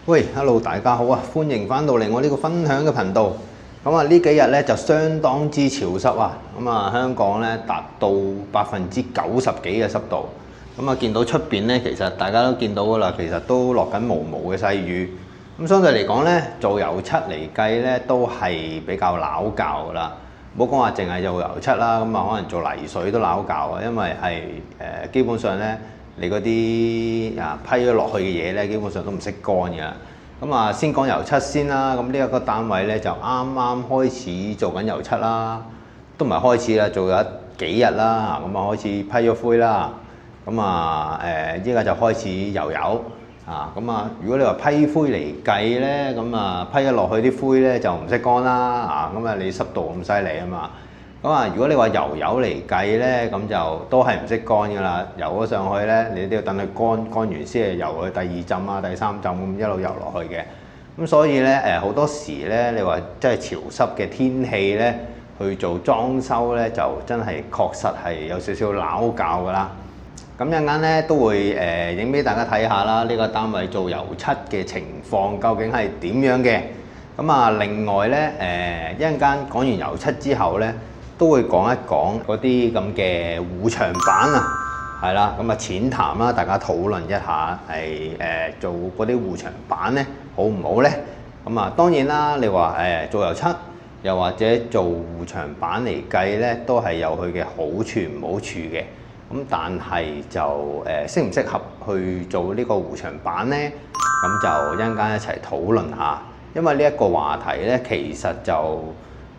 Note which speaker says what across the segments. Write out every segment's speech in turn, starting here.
Speaker 1: 喂，hello，大家好啊！歡迎翻到嚟我呢個分享嘅頻道。咁啊，呢幾日咧就相當之潮濕啊！咁啊，香港咧達到90%幾嘅濕度。咁啊，見到出邊咧，其實大家都見到噶啦，其實都落緊毛毛嘅細雨。咁相對嚟講咧，做油漆嚟計咧，都係比較撈教噶啦。唔好講話淨係做油漆啦，咁啊可能做泥水都撈教啊，因為係基本上咧。你嗰啲批咗落去嘅嘢咧，基本上都唔識乾嘅。咁啊，先講油漆先啦。咁呢一個單位咧就啱啱開始做緊油漆啦，都唔係開始啦，做咗幾日啦。咁啊開始批咗灰啦。咁啊依家就開始油啊。咁啊，如果你話批灰嚟計咧，咁啊批咗落去啲灰咧就唔識乾啦。咁啊你濕度咁犀利啊嘛。咁啊，如果你話油嚟計咧，咁就都係唔識乾㗎啦。油咗上去咧，你都要等佢乾完先係油去第二浸啊、第三浸咁一路油落去嘅。咁所以咧好多時咧，你話真係潮濕嘅天氣咧，去做裝修咧，就真係確實係有少少撈教㗎啦。咁一陣間咧都會影俾大家睇下啦，呢個單位做油漆嘅情況究竟係點樣嘅。咁啊，另外咧一陣間講完油漆之後咧，都會講一講嗰啲咁嘅護牆板啊，係啦，咁啊淺談啦，大家討論一下係做嗰啲護牆板咧好唔好咧？咁啊當然啦，你話做油漆又或者做護牆板嚟計咧，都係有佢嘅好處唔好處嘅。咁但係就適唔適合去做呢個護牆板咧？咁就一陣間一齊討論下，因為呢一個話題咧，其實就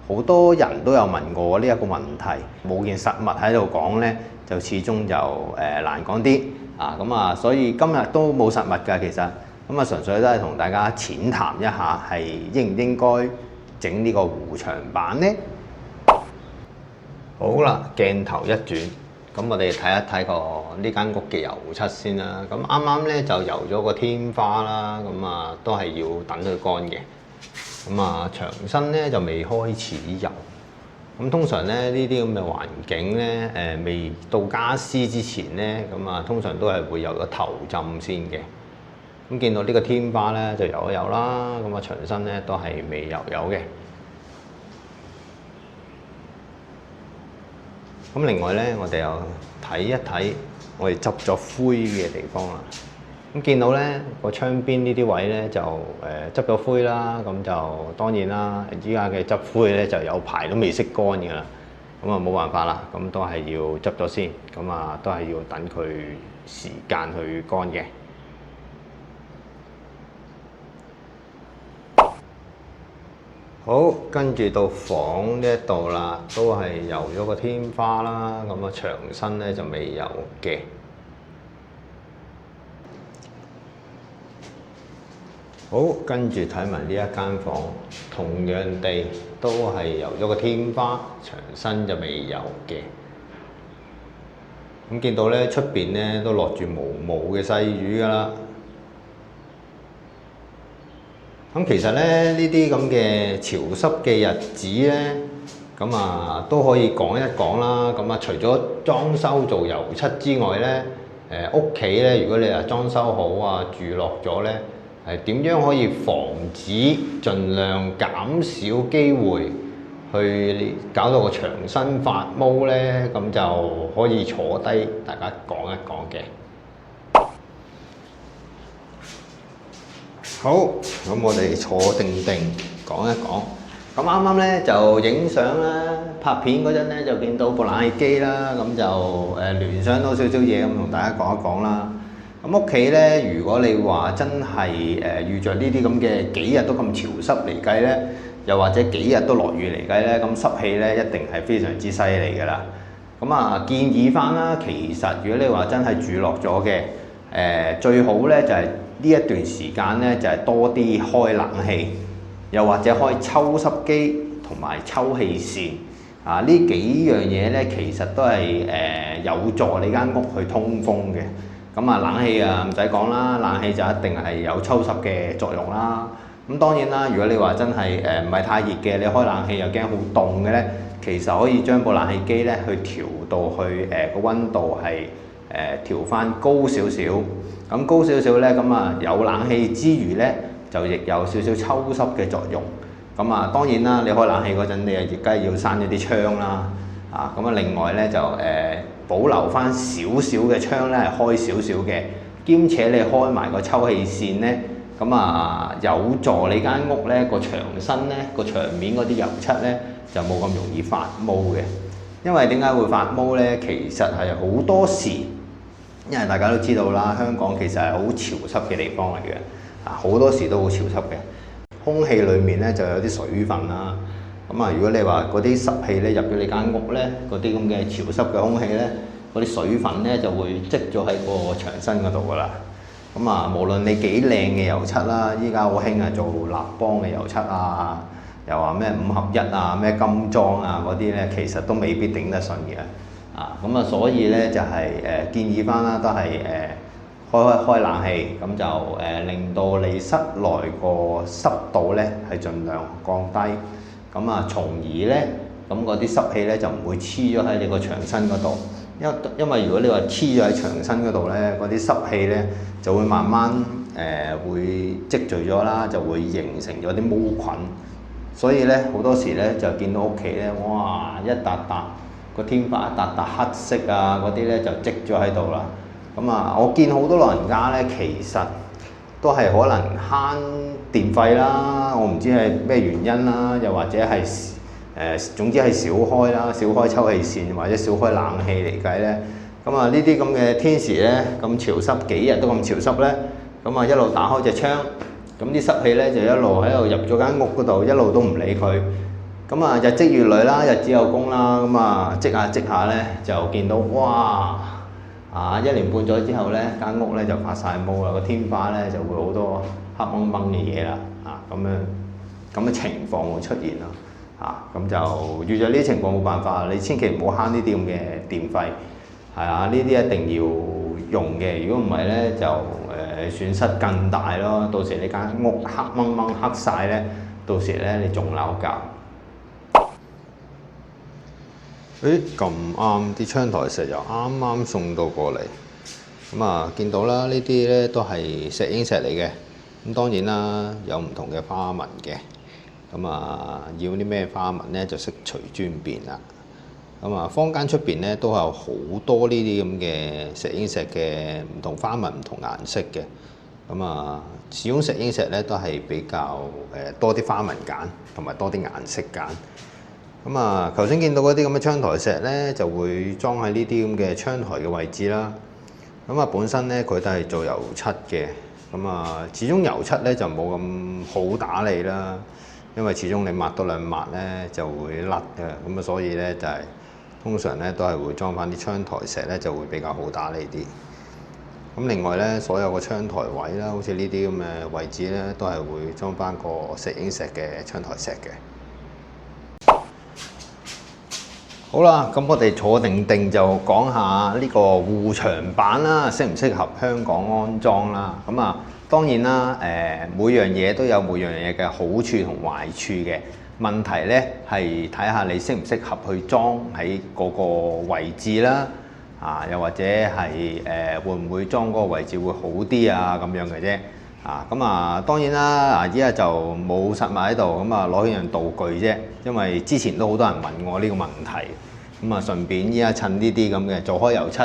Speaker 1: 好多人都有問過呢一個問題，冇件實物喺度講咧，就始終就難講啲啊。咁啊，所以今日都冇實物㗎，其實咁啊，純粹都係同大家淺談一下，係應唔應該整呢個護牆板咧？好啦，鏡頭一轉，咁我哋睇一睇呢間屋嘅油漆先啦。咁啱啱咧就油咗個天花啦，咁啊都係要等佢乾嘅。咁啊，牆身咧就未開始油。咁通常咧呢啲咁嘅環境咧，未到家私之前咧，咁啊通常都係會有個頭浸先嘅。咁見到呢個天花咧就油一油啦，咁啊牆身咧都係未油嘅。咁另外咧，我哋又睇一睇我哋執咗灰嘅地方啦。咁見到咧個窗邊呢啲位咧就執咗灰啦，咁就當然啦，依家嘅執灰咧就有排都未識乾㗎啦，咁啊冇辦法啦，咁都係要執咗先，咁啊都係要等佢時間去乾嘅。好，跟住到房呢一度啦，都係油咗個天花啦，咁啊牆身咧就未油嘅。好，跟住睇埋呢一間房，同樣地都係油咗個天花，牆身就未油嘅。咁見到咧出邊咧都落住毛毛嘅細雨㗎啦。咁其實咧呢啲咁嘅潮濕嘅日子咧，咁啊都可以講一講啦。咁啊除咗裝修做油漆之外咧，屋企咧如果你話裝修好啊，住落咗咧。係點樣可以防止，盡量減少機會去搞到個牆身發毛咧？咁就可以坐低大家講一講嘅。好，咁我哋坐定定講一講。咁啱啱咧就影相啦，拍片嗰陣咧就見到部冷氣機啦，咁就聯想到少少嘢咁同大家講一講啦。咁屋企咧，如果你話真係遇着呢啲咁嘅幾日都咁潮濕嚟計咧，又或者幾日都落雨嚟計咧，咁濕氣咧一定係非常之犀利㗎啦。咁啊建議翻啦，其實如果你話真係住落咗嘅，最好咧就係呢一段時間咧就係多啲開冷氣，又或者開抽濕機同埋抽氣扇啊，呢幾樣嘢咧其實都係有助你間屋去通風嘅。咁啊冷氣啊唔使講啦，冷氣就一定係有抽濕嘅作用啦。咁當然啦，如果你話真係唔係太熱嘅，你開冷氣又驚好凍嘅咧，其實可以將部冷氣機咧去調到去個溫度係調翻高少少。咁高少少咧，咁啊有冷氣之餘咧，就亦有少少抽濕嘅作用。咁啊，當然啦，你開冷氣嗰陣，你亦梗係要閂咗啲窗啦。咁啊，另外咧就保留翻少少嘅窗咧係開少少嘅，兼且你開埋個抽氣扇咧，咁啊有助你間屋咧個牆身咧個牆面嗰啲油漆咧就冇咁容易發毛嘅。因為點解會發毛咧？其實係好多時，因為大家都知道啦，香港其實係好潮濕嘅地方嚟嘅，好多時都好潮濕嘅。空氣裡面咧就有啲水分啦。咁啊，如果你話嗰啲濕氣咧入咗你間屋咧，嗰啲咁嘅潮濕嘅空氣咧，嗰啲水分咧就會積咗喺個牆身嗰度噶啦。咁啊，無論你幾靚嘅油漆啦，依家好興啊做立邦嘅油漆啊，又話咩5合1啊，咩金裝啊嗰啲咧，其實都未必頂得順嘅。咁啊，所以咧就係建議翻啦，都係開冷氣，咁就令到你室內個濕度咧係盡量降低。咁啊，從而咧，咁嗰啲濕氣咧就唔會黐咗喺你個牆身嗰度。因為如果你話黐咗喺牆身嗰度咧，嗰啲濕氣咧就會慢慢會積聚咗啦，就會形成咗啲毛菌。所以咧好多時咧就見到屋企咧，哇一笪笪個天花一笪笪黑色啊嗰啲咧就積咗喺度啦。咁啊，我見好多老人家咧，其實都係可能慳電費啦，我唔知係咩原因啦，又或者係總之係少開啦，少開抽氣扇或者少開冷氣嚟計咧。咁啊，呢啲咁嘅天時咧咁潮濕，幾日都咁潮濕咧，咁啊一路打開隻窗，咁啲濕氣咧就一路喺度入咗間屋嗰度，一路都唔理佢。咁啊日積月累啦，日子有功啦，咁啊積下積下咧就見到哇！1年半載之後咧，間屋咧就發晒毛啦，個天花咧就會好多黑掹掹嘅嘢啦，咁嘅情況會出現咯，咁就遇咗呢啲情況冇辦法，你千祈唔好慳呢啲咁嘅電費，呢啲一定要用嘅，如果唔係咧就損失更大咯，到時你間屋黑掹掹黑晒咧，到時咧你仲鬧交。咁啱啲窗台石又啱啱送到過嚟，咁啊見到啦，呢啲咧都係石英石嚟嘅，咁當然啦有唔同嘅花紋嘅，咁啊要啲咩花紋咧就悉隨尊便啦。咁啊坊間出邊咧都有好多呢啲咁嘅石英石嘅唔同花紋、唔同顏色嘅，咁啊始終石英石咧都係比較多啲花紋揀，同埋多啲顏色揀。咁啊，頭先見到嗰啲咁嘅窗台石咧，就會裝喺呢啲咁嘅窗台嘅位置啦。咁啊，本身咧佢都係做油漆嘅。咁啊，始終油漆咧就冇咁好打理啦，因為始終你抹多兩抹咧就會甩嘅。咁啊，所以咧就係通常咧都係會裝翻啲窗台石咧就會比較好打理啲。咁另外咧，所有個窗台位啦，好似呢啲咁嘅位置咧，都係會裝翻個石英石嘅窗台石嘅。好啦，咁我哋坐定定就講下呢個護牆板啦，適唔適合香港安裝啦？咁啊，當然啦，每樣嘢都有每樣嘢嘅好處同壞處嘅。問題咧係睇下你適唔適合去裝喺嗰個位置啦，又或者係會唔會裝嗰個位置會好啲啊咁樣嘅啫。咁啊，當然啦，依家就冇實物喺度，咁啊攞一樣道具啫。因為之前都好多人問我呢個問題，咁啊順便依家趁呢啲咁嘅做開油漆，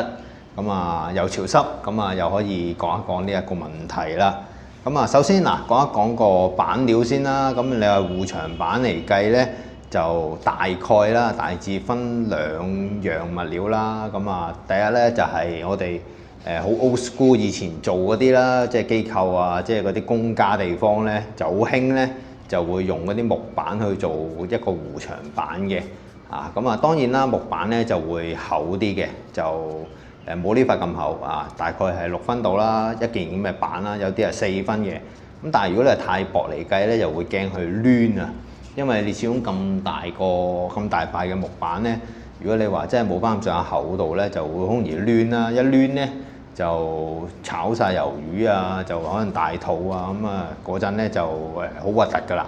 Speaker 1: 咁啊又潮濕，咁啊又可以講一講呢一個問題啦。咁啊首先講一講個板料先啦。咁你話護牆板嚟計咧，就大概啦，大致分兩樣物料啦。咁啊第一咧就係我哋好 old school 以前做嗰啲啦，即係機構啊，即係嗰啲公家地方咧就好興咧，就會用嗰啲木板去做一個護牆板嘅。咁啊當然啦，木板咧就會厚啲嘅，就冇呢塊咁厚大概係6分度啦，一件咁嘅板啦，有啲係4分嘅。咁但係如果你係太薄嚟計咧，又會驚佢攣啊，因為你始終咁大塊嘅木板咧，如果你話真係冇翻咁上下厚度咧，就會好容易攣啦，一攣咧就炒晒魷魚啊，就可能大肚啊，咁啊嗰陣咧就好核突噶啦。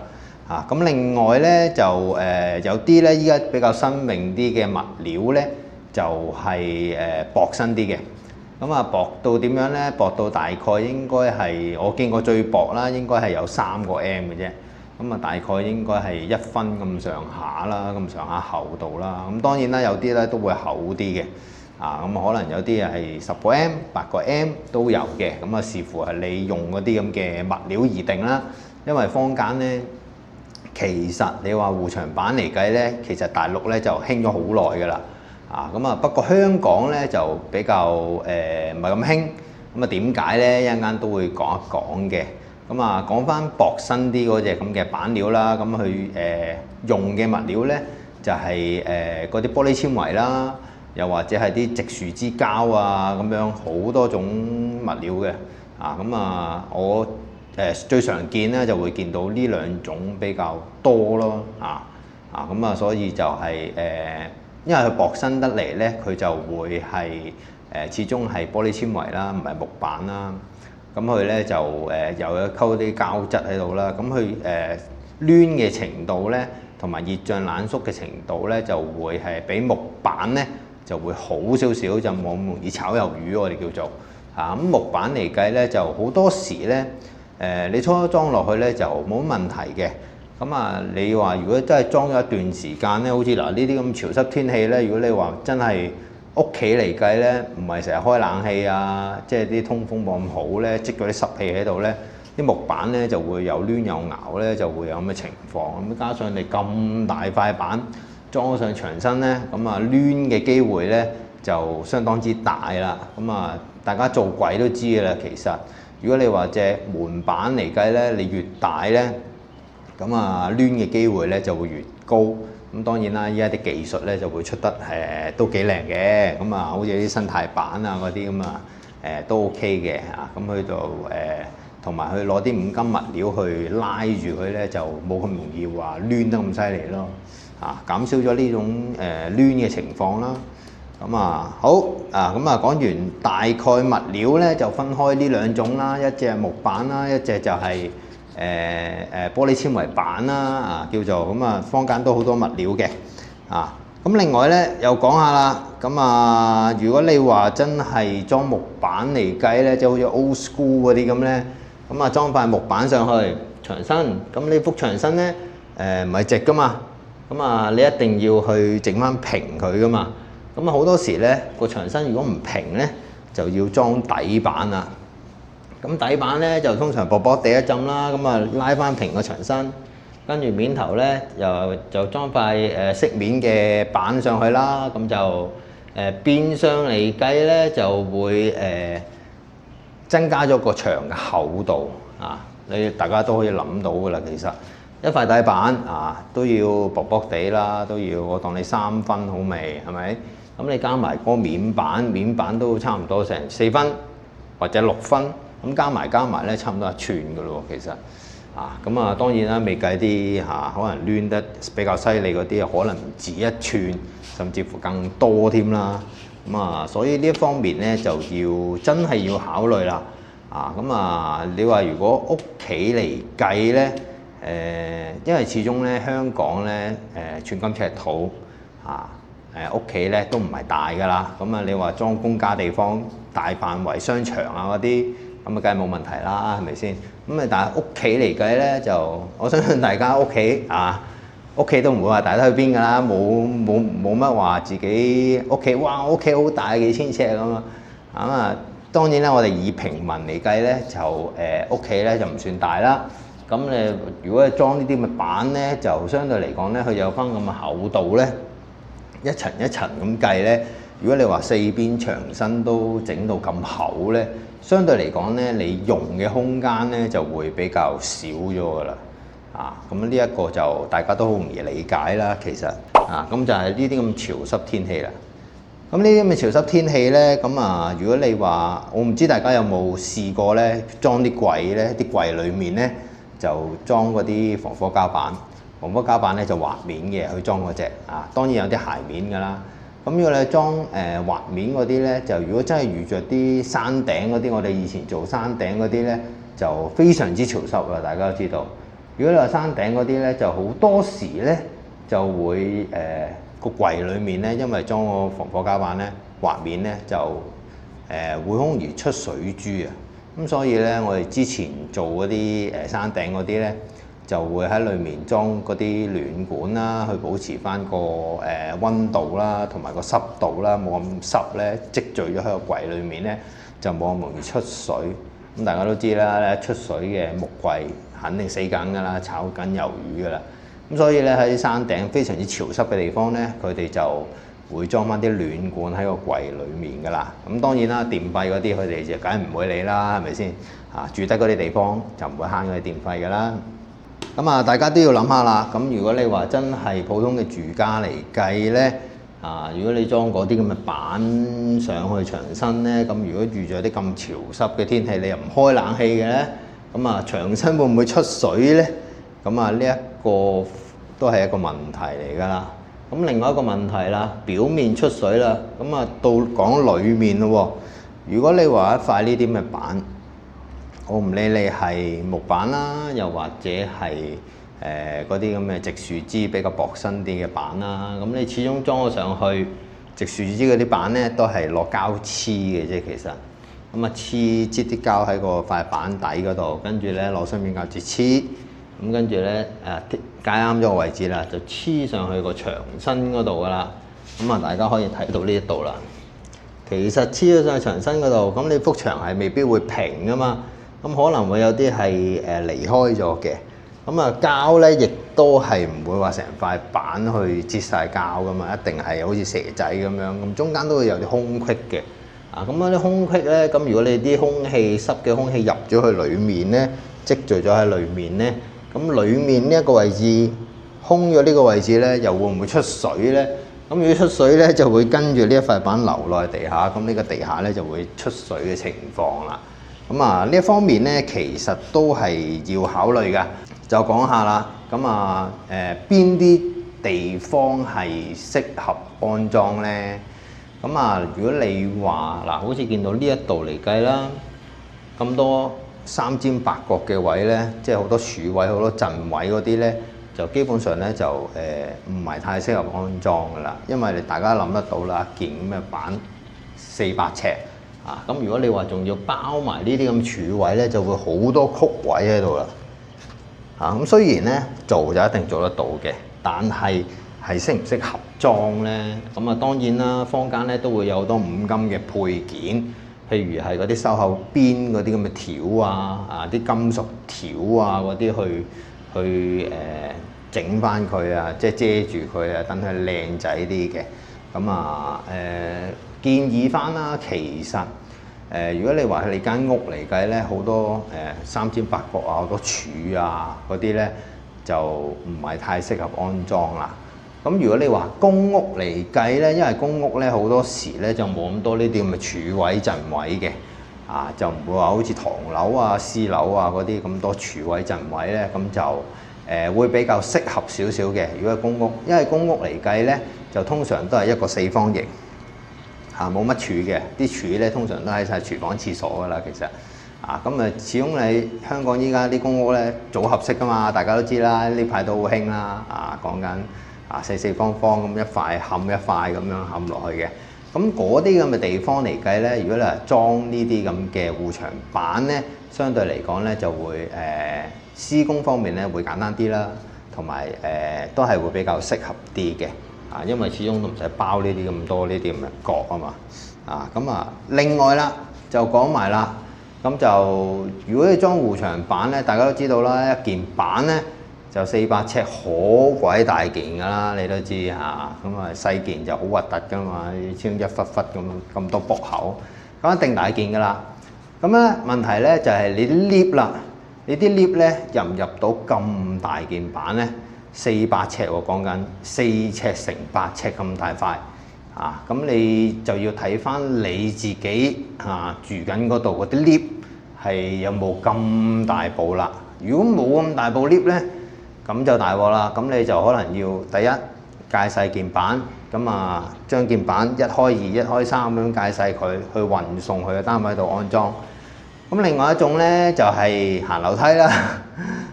Speaker 1: 咁另外咧就有啲咧依家比較新穎啲嘅物料咧，就係薄身啲嘅。咁啊薄到點樣咧？薄到大概應該係我見過最薄啦，應該係有3個 M 嘅啫。咁啊大概應該係1分咁上下啦，咁上下厚度啦。咁當然啦，有啲咧都會厚啲嘅。咁可能有啲係10個 M、8個 M 都有嘅。咁啊視乎係你用嗰啲咁嘅物料而定啦。因為坊間咧，其實你話護牆板嚟計咧，其實大陸咧就興咗好耐㗎啦。咁啊不過香港咧就比較唔係咁興。咁啊點解咧？一陣間都會講一講嘅。咁啊講翻薄身啲嗰隻咁嘅板料啦。咁佢用嘅物料咧就係嗰啲玻璃纖維啦，又或者係啲直樹脂膠啊，咁樣好多種物料嘅。我最常見咧就會見到呢2種比較多咯。所以就係因為佢薄身得嚟咧，佢就會係始終係玻璃纖維啦，唔係木板啦。咁佢咧就又有溝啲膠質喺度啦。咁佢攣嘅程度咧，同埋熱脹冷縮嘅程度咧，就會係比木板咧就會好少少，就冇咁容易炒魷魚，我哋叫做。咁木板嚟計咧，就好多時咧你初裝落去咧就冇乜問題嘅。你話如果真係裝咗一段時間咧，好似嗱呢啲咁潮濕天氣咧，如果你話真係屋企嚟計咧，唔係成日開冷氣啊，即係啲通風冇咁好咧，積咗啲濕氣喺度咧，啲木板咧就會有攣有咬咧，就會有咁嘅情況。咁加上你咁大塊板裝上牆身咧，咁攣嘅機會咧就相當之大啦。大家做櫃都知㗎啦，其實如果你話隻門板嚟計咧，你越大咧，攣嘅機會咧就會越高。咁當然啦，依家啲技術咧就會出得都幾靚嘅。好似啲生態板啊嗰啲都 OK 嘅嚇。咁佢就同埋佢攞啲五金物料去拉住佢咧，就冇咁容易話攣得咁犀利咯。減少咗呢種攣嘅情況啦。好講完大概物料咧，就分開呢2種啦，一隻係木板啦，一隻就係玻璃纖維板啦，叫做坊間都好多物料嘅。另外咧又講下啦。如果你話真係裝木板嚟計咧，即係好似 old school 嗰啲咁咧，裝塊木板上去牆身，咁呢幅牆身咧唔係直噶嘛，你一定要去整翻平佢噶嘛。好多時咧個牆身如果唔平咧，就要裝底板啦。底板咧就通常薄薄地一浸啦，拉翻平個牆身，跟住面頭咧就裝塊飾面嘅板上去啦。變相嚟計咧就會增加咗個牆嘅厚度。大家都可以諗到噶啦，其實一塊底板都要薄薄地啦，都要我當你3分好未？係咪？你加埋個面板都差唔多成4分或者6分。加埋咧，差唔多1寸嘅咯喎，其實當然啦，未計啲可能攣得比較犀利嗰啲，可能唔止1寸，甚至乎更多添啦。所以呢一方面咧，就真係要考慮啦。你話如果屋企嚟計咧，因為始終咧香港咧寸金尺土屋企咧都唔係大㗎啦。你話裝公家地方大範圍商場嗰啲，梗係冇問題啦，係咪先？但係屋企嚟計咧，就我相信大家屋企都唔會話大得去邊㗎啦，冇乜話自己屋企，哇！我屋企好大，幾千尺咁當然啦，我哋以平民嚟計咧，就屋企咧就唔算大啦。你如果裝呢啲咁嘅板咧，就相對嚟講咧，佢有翻咁嘅厚度咧，一層一層咁計咧。如果你話4邊牆身都整到咁厚咧，相對嚟講咧，你用嘅空間咧就會比較少咗㗎啦。呢一個就大家都好容易理解啦。其實就係呢啲咁潮濕天氣啦。呢啲咁嘅潮濕天氣咧，如果你話我唔知大家有冇試過咧，裝啲櫃咧，啲櫃裡面咧就裝嗰啲防火膠板。防火膠板咧就滑面嘅，去裝嗰隻當然有啲鞋面㗎啦。如果你裝滑面嗰啲咧，就如果真係遇着啲山頂嗰啲，我哋以前做山頂嗰啲咧，就非常之潮濕啦。大家都知道，如果你話山頂嗰啲咧，就好多時咧就會個櫃裡面咧，因為裝個防火膠板咧，滑面咧就會好容易出水珠啊。咁所以咧，我哋之前做嗰啲山頂嗰啲咧，就會喺裡面裝嗰啲暖管啦，去保持翻個溫度啦，同埋個濕度啦，冇咁濕咧，積聚咗喺個櫃裡面咧，就冇咁容易出水。咁大家都知啦，出水嘅木櫃肯定死緊㗎啦，炒緊魷魚㗎啦。咁所以咧，喺山頂非常之潮濕嘅地方咧，佢哋就會裝翻啲暖管喺個櫃裡面㗎啦。咁當然啦，電費嗰啲佢哋就梗係唔會理啦，係咪先？住得嗰啲地方就唔會慳嗰啲電費㗎啦。咁啊，大家都要諗下啦。咁如果你話真係普通嘅住家嚟計咧，如果你裝嗰啲咁嘅板上去牆身咧，咁如果遇咗啲咁潮濕嘅天氣，你又唔開冷氣嘅咧，咁啊牆身會唔會出水咧？咁啊呢一個都係一個問題嚟㗎啦。咁另外一個問題啦，表面出水啦，咁啊到講裡面咯喎。如果你話一塊呢啲咁嘅板，我唔理你係木板啦，又或者係嗰啲咁嘅直樹枝比較薄身啲嘅板啦，咁你始終裝咗上去直樹枝嗰啲板咧，都係落膠黐嘅啫，其實。咁啊黐擠啲膠喺個塊板底嗰度，跟住咧攞雙面膠紙黐，咁跟住咧解啱咗個位置啦，就黐上去個牆身嗰度噶啦。咁啊大家可以睇到呢一度啦。其實黐咗上去牆身嗰度，咁你幅牆係未必會平噶嘛。咁可能會有啲係離開咗嘅，咁啊膠咧亦都係唔會話成塊板去擠晒膠噶嘛，一定係好似蛇仔咁樣，咁中間都會有啲空隙嘅。咁嗰啲空隙咧，咁如果你啲空氣濕嘅空氣入咗去裡面咧，積聚咗喺裡面咧，咁裡面呢一個位置空咗呢個位置咧，又會唔會出水咧？咁如果出水咧，就會跟住呢一塊板流落去地下，咁呢個地下咧就會出水嘅情況啦。咁啊呢一方面咧，其實都係要考慮㗎。就講下啦。咁啊邊啲地方係適合安裝咧？咁啊，如果你話嗱，好似見到呢一度嚟計啦，咁多三尖八角嘅位咧，即係好多柱位、好多陣位嗰啲咧，就基本上咧就唔係太適合安裝㗎啦。因為大家諗得到啦，件咁嘅板400尺。咁如果你話仲要包埋呢啲咁柱位咧，就會好多曲位喺度啦。咁雖然咧做就一定做得到嘅，但係適唔適合裝咧？咁啊當然啦，坊間咧都會有好多五金嘅配件，譬如係嗰啲收口邊嗰啲咁嘅條啊，啲金屬條啊嗰啲去整翻佢啊，即係遮住佢啊，等佢靚仔啲嘅。咁啊建議翻啦，其實如果你話你間屋嚟計咧，好多三尖八角啊，好多柱啊嗰啲咧，就唔係太適合安裝啦。咁如果你話公屋嚟計咧，因為公屋咧好多時咧就冇咁多呢啲咁嘅柱位陣位嘅，就唔會話好似唐樓啊、私樓啊嗰啲咁多柱位陣位咧，咁就會比較適合少少嘅。如果係公屋，因為公屋嚟計咧，就通常都係一個四方形。冇乜柱嘅，啲柱咧通常都喺晒廚房、廁所噶啦。其實咁啊，始終你香港依家啲公屋咧組合式噶嘛，大家都知啦，呢排都好興啦。講緊四方方咁一塊冚一塊咁樣冚落去嘅。咁嗰啲咁嘅地方嚟計咧，如果你係裝呢啲咁嘅護牆板咧，相對嚟講咧就會施工方面咧會簡單啲啦，同埋都係會比較適合啲嘅。因為始終都唔使包呢啲咁多呢啲咁嘅角啊嘛。咁啊，另外啦就講埋啦，咁就如果你裝護牆板咧，大家都知道啦，一件板咧就400尺，好鬼大件㗎啦，你都知嚇。咁啊細件就好核突㗎嘛，超一忽忽咁多駁口，咁一定大件㗎啦。咁咧問題咧就係你啲 lift 啦，你啲 lift 咧入唔入到咁大件板咧？400尺喎，講緊4尺乘8尺咁大塊咁你就要睇翻你自己住緊嗰度嗰啲 lift 係有冇咁大部啦。如果冇咁大部 lift 咧，咁就大鑊啦。咁你就可能要第一界細件板，咁將件板1開2、1開3咁樣界細佢，去運送去個單位度安裝。咁另外一種咧就係行樓梯啦。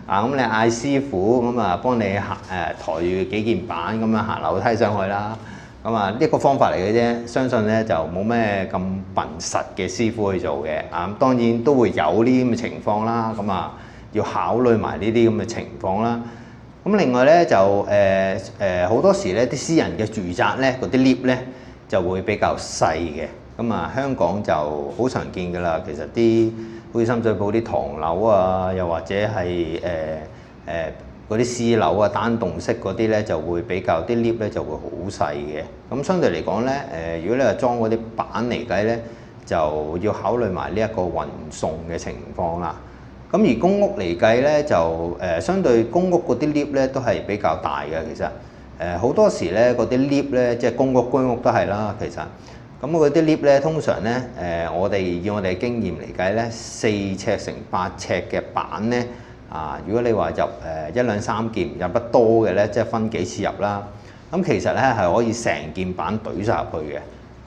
Speaker 1: 咁你嗌師傅咁幫你抬住幾件板咁樣行樓梯上去啦。咁啊，一個方法嚟嘅啫，相信咧就冇咩咁笨實嘅師傅去做嘅。啊，當然都會有呢啲咁嘅情況啦。咁啊，要考慮埋呢啲咁嘅情況啦。咁另外咧就好多時咧啲私人嘅住宅咧嗰啲 lift 咧就會比較細嘅。咁啊，香港就好常見㗎啦。其實啲好似深水埗啲唐樓啊，又或者係嗰啲私樓啊，單棟式嗰啲咧就會比較啲 lift 咧就會好細嘅。咁相對嚟講咧，如果你係裝嗰啲板嚟計咧，就要考慮埋呢一個運送嘅情況啦。咁而公屋嚟計咧，就相對公屋嗰啲 lift 咧都係比較大嘅。其實好多時咧嗰啲 lift 咧，即係公屋居屋都係啦。其實咁嗰啲 lift 咧，通常咧以我哋嘅經驗嚟計咧，4尺乘8尺嘅板咧。如果你話入1、2、3件入得多嘅咧，即係分幾次入啦。咁其實咧係可以成件板懟晒入去嘅。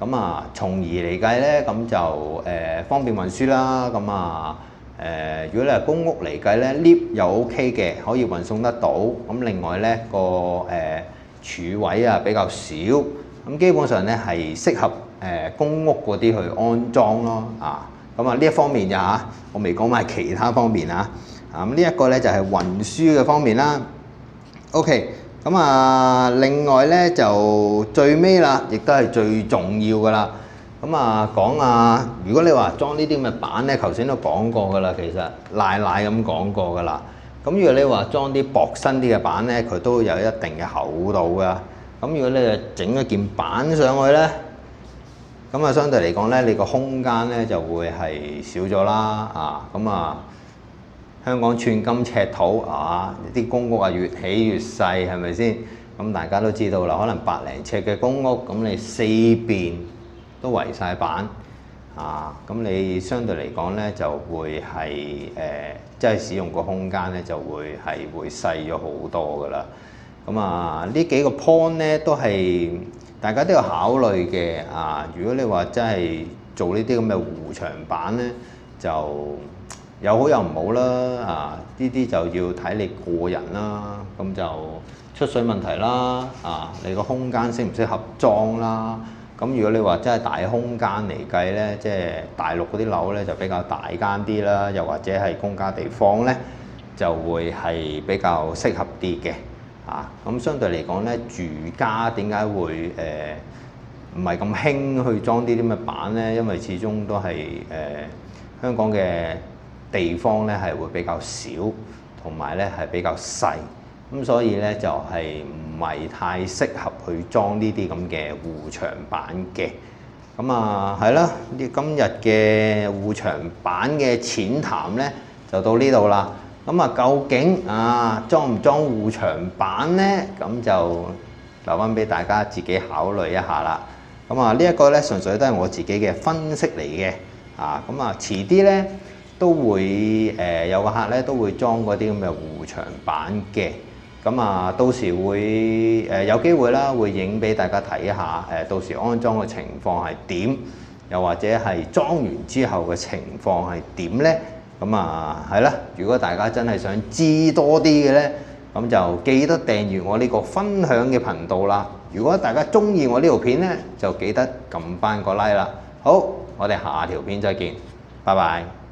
Speaker 1: 咁啊，從而嚟計咧，咁就方便運輸啦。咁啊如果你係公屋嚟計咧 ，lift 又 OK 嘅，可以運送得到。咁另外咧個柱位啊比較少，咁基本上咧係適合公屋嗰啲去安裝咯。咁啊呢一方面咋嚇，我未講埋其他方面啊。咁呢一個咧就係運輸嘅方面啦。OK，咁啊另外咧就最尾啦，亦都係最重要噶啦。咁啊講啊，如果你話裝呢啲咁嘅板咧，頭先都講過噶啦，其實奶咁講過噶啦。咁如果你話裝啲薄身啲嘅板咧，佢都有一定嘅厚度噶。咁如果你係整一件板上去咧，咁啊相對嚟講咧，你個空間咧就會係少咗啦。咁啊〜香港寸金尺土啲公屋啊越起越細，係咪先？咁大家都知道啦，可能百零尺嘅公屋，咁你4邊都圍晒板，咁你相對嚟講咧就會係即係使用個空間咧就會細咗好多噶啦。咁呢幾個 point 咧都係大家都要考慮嘅。如果你話真係做呢啲咁嘅護牆板咧，就有好有唔好啦。呢啲就要睇你個人啦。咁就出水問題啦。你個空間適唔適合裝啦？咁如果你話真係大空間嚟計咧，即係大陸嗰啲樓咧就比較大間啲啦，又或者係公家地方咧就會係比較適合啲嘅。咁相對嚟講咧，住家點解會唔係咁興去裝啲咁嘅板咧？因為始終都係香港嘅地方咧係會比較少，同埋咧係比較細，咁所以咧就係唔係太適合去裝呢啲咁嘅護牆板嘅。咁係啦，今日嘅護牆板嘅淺談咧就到呢度啦。咁究竟裝唔裝護牆板咧？咁就留翻俾大家自己考慮一下啦。咁呢一個咧純粹都係我自己嘅分析嚟嘅。遲啲咧都會有個客咧都會裝嗰啲咁嘅護牆板嘅。到時會有機會啦，會影俾大家睇下。到時安裝嘅情況係點，又或者係裝完之後嘅情況係點咧？係啦，如果大家真係想知多啲嘅咧，咁就記得訂閱我呢個分享嘅頻道啦。如果大家中意我呢條片咧，就記得撳翻個 like 啦。好，我哋下條片再見，拜拜。